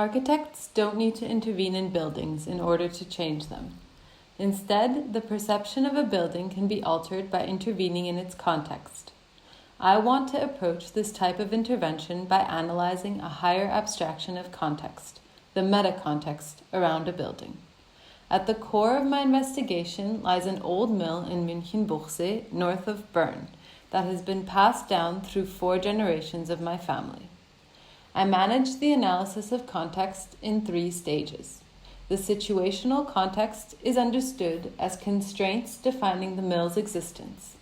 Architects don't need to intervene in buildings in order to change them. Instead, the perception of a building can be altered by intervening in its context. I want to approach this type of intervention by analyzing a higher abstraction of context, the metacontext around a building. At the core of my investigation lies an old mill in München-Buchsee, north of Bern, that has been passed down through 4 generations of my family. I managed the analysis of context in 3 stages. The situational context is understood as constraints defining the mill's existence.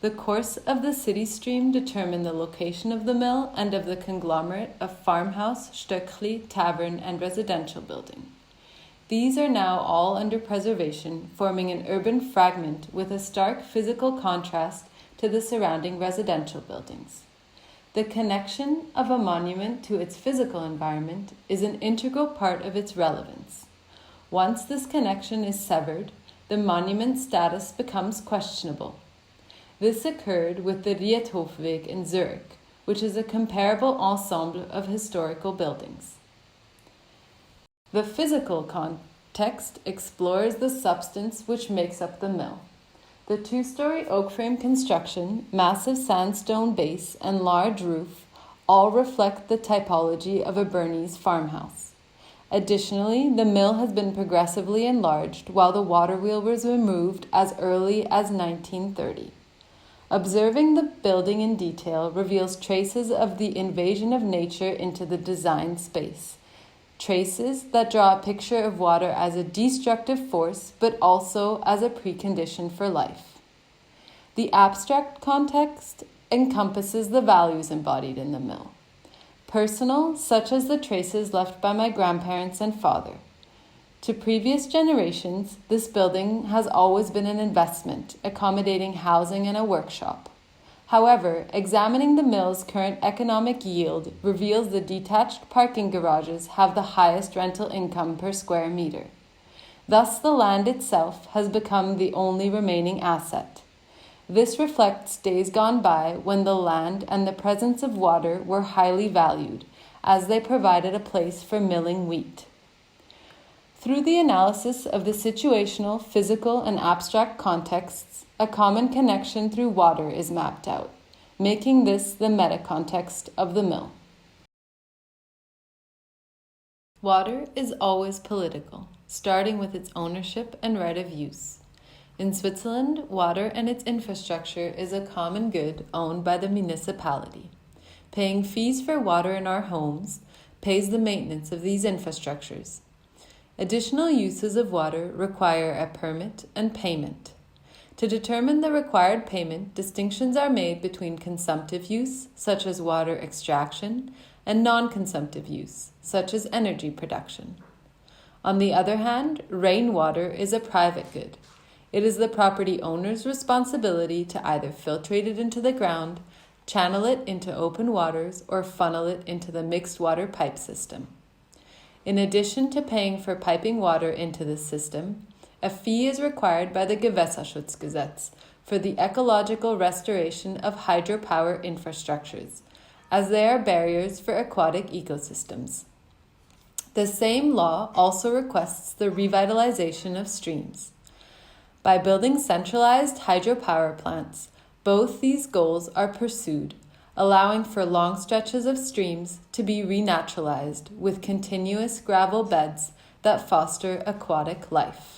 The course of the city stream determined the location of the mill and of the conglomerate of farmhouse, stöckli, tavern, and residential building. These are now all under preservation, forming an urban fragment with a stark physical contrast to the surrounding residential buildings. The connection of a monument to its physical environment is an integral part of its relevance. Once this connection is severed, the monument's status becomes questionable. This occurred with the Riethhofweg in Zurich, which is a comparable ensemble of historical buildings. The physical context explores the substance which makes up the mill. The 2-story oak frame construction, massive sandstone base, and large roof all reflect the typology of a Bernese farmhouse. Additionally, the mill has been progressively enlarged while the water wheel was removed as early as 1930. Observing the building in detail reveals traces of the invasion of nature into the design space. Traces that draw a picture of water as a destructive force, but also as a precondition for life. The abstract context encompasses the values embodied in the mill. Personal, such as the traces left by my grandparents and father. To previous generations, this building has always been an investment, accommodating housing and a workshop. However, examining the mill's current economic yield reveals the detached parking garages have the highest rental income per square meter. Thus, the land itself has become the only remaining asset. This reflects days gone by when the land and the presence of water were highly valued, as they provided a place for milling wheat. Through the analysis of the situational, physical, and abstract contexts, a common connection through water is mapped out, making this the metacontext of the mill. Water is always political, starting with its ownership and right of use. In Switzerland, water and its infrastructure is a common good owned by the municipality. Paying fees for water in our homes pays the maintenance of these infrastructures. Additional uses of water require a permit and payment. To determine the required payment, distinctions are made between consumptive use, such as water extraction, and non-consumptive use, such as energy production. On the other hand, rainwater is a private good. It is the property owner's responsibility to either filtrate it into the ground, channel it into open waters, or funnel it into the mixed water pipe system. In addition to paying for piping water into this system, a fee is required by the Gewässerschutzgesetz for the ecological restoration of hydropower infrastructures, as they are barriers for aquatic ecosystems. The same law also requests the revitalization of streams. By building centralized hydropower plants, both these goals are pursued, allowing for long stretches of streams to be renaturalized with continuous gravel beds that foster aquatic life.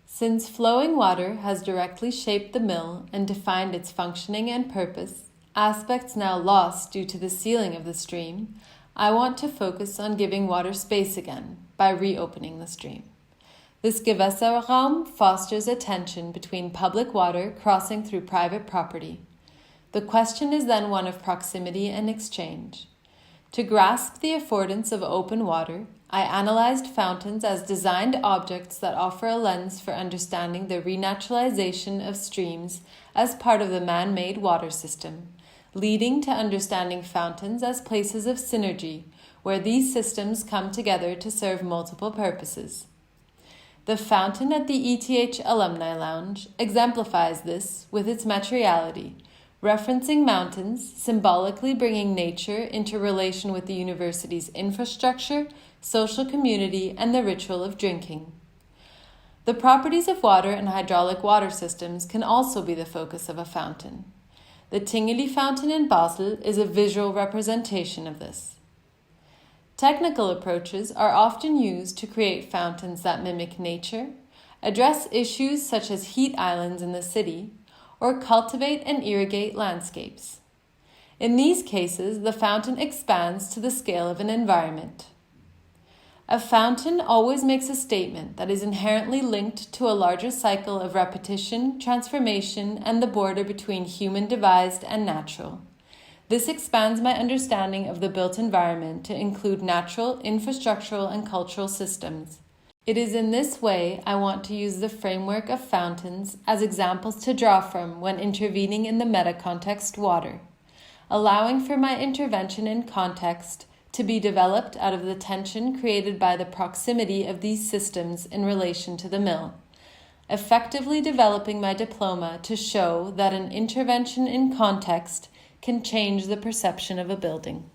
Since flowing water has directly shaped the mill and defined its functioning and purpose, aspects now lost due to the sealing of the stream, I want to focus on giving water space again by reopening the stream. This Gewässerraum fosters a tension between public water crossing through private property. The question is then one of proximity and exchange. To grasp the affordance of open water, I analyzed fountains as designed objects that offer a lens for understanding the renaturalization of streams as part of the man-made water system, leading to understanding fountains as places of synergy, where these systems come together to serve multiple purposes. The fountain at the ETH Alumni Lounge exemplifies this with its materiality, referencing mountains, symbolically bringing nature into relation with the university's infrastructure, social community, and the ritual of drinking. The properties of water and hydraulic water systems can also be the focus of a fountain. The Tingeli fountain in Basel is a visual representation of this. Technical approaches are often used to create fountains that mimic nature, address issues such as heat islands in the city, or cultivate and irrigate landscapes. In these cases, the fountain expands to the scale of an environment. A fountain always makes a statement that is inherently linked to a larger cycle of repetition, transformation, and the border between human-devised and natural. This expands my understanding of the built environment to include natural, infrastructural, and cultural systems. It is in this way I want to use the framework of fountains as examples to draw from when intervening in the metacontext water, allowing for my intervention in context to be developed out of the tension created by the proximity of these systems in relation to the mill, effectively developing my diploma to show that an intervention in context can change the perception of a building.